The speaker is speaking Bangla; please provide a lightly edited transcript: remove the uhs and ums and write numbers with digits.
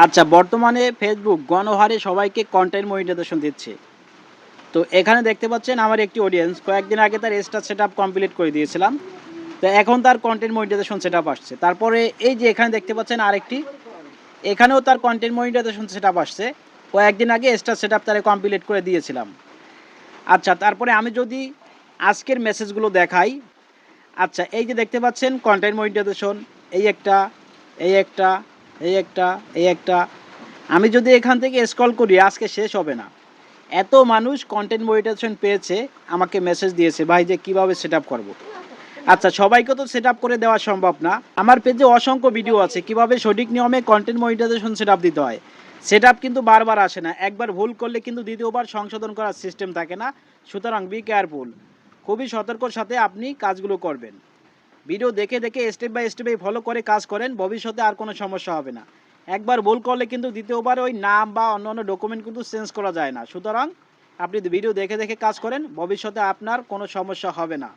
আচ্ছা, বর্তমানে ফেসবুক গণহারে সবাইকে কন্টেন্ট মনিটাইজেশন দিচ্ছে। তো এখানে দেখতে পাচ্ছেন আমার একটি অডিয়েন্স কয়েকদিন আগে তার স্টার সেটআপ কমপ্লিট করে দিয়েছিলাম। তো এখন তার কন্টেন্ট মনিটাইজেশন সেটআপ আসছে। তারপরে এই যে এখানে দেখতে পাচ্ছেন আরেকটি, এখানেও তার কন্টেন্ট মনিটাইজেশন সেটআপ আসছে। কয়েকদিন আগে স্টার সেটআপ তারে কমপ্লিট করে দিয়েছিলাম। আচ্ছা, তারপরে আমি যদি আজকের মেসেজগুলো দেখাই, আচ্ছা এই যে দেখতে পাচ্ছেন কন্টেন্ট মনিটাইজেশন, এই একটা, এই একটা, এই একটা, এই একটা। আমি যদি এখান থেকে স্ক্রল করি আজকে শেষ হবে না। এত মানুষ কন্টেন্ট মনিটাইজেশন পেয়েছে, আমাকে মেসেজ দিয়েছে ভাই যে কীভাবে সেট আপ করবো। আচ্ছা, সবাইকে তো সেট আপ করে দেওয়া সম্ভব না। আমার পেজে অসংখ্য ভিডিও আছে কীভাবে সঠিক নিয়মে কন্টেন্ট মনিটাইজেশন সেট আপ দিতে হয়। সেট আপ কিন্তু বারবার আসে না, একবার ভুল করলে কিন্তু দ্বিতীয়বার সংশোধন করার সিস্টেম থাকে না। সুতরাং বি কেয়ারফুল, খুবই সতর্কর সাথে আপনি কাজগুলো করবেন। ভিডিও দেখে দেখে স্টেপ বাই স্টেপে ফলো করে কাজ করেন, ভবিষ্যতে আর কোনো সমস্যা হবে না। একবার ভুল করলে কিন্তু দ্বিতীয়বার ওই নাম বা অন্যান্য ডকুমেন্ট কিন্তু চেঞ্জ করা যায় না। সুতরাং আপনি ভিডিও দেখে দেখে কাজ করেন, ভবিষ্যতে আপনার কোনো সমস্যা হবে না।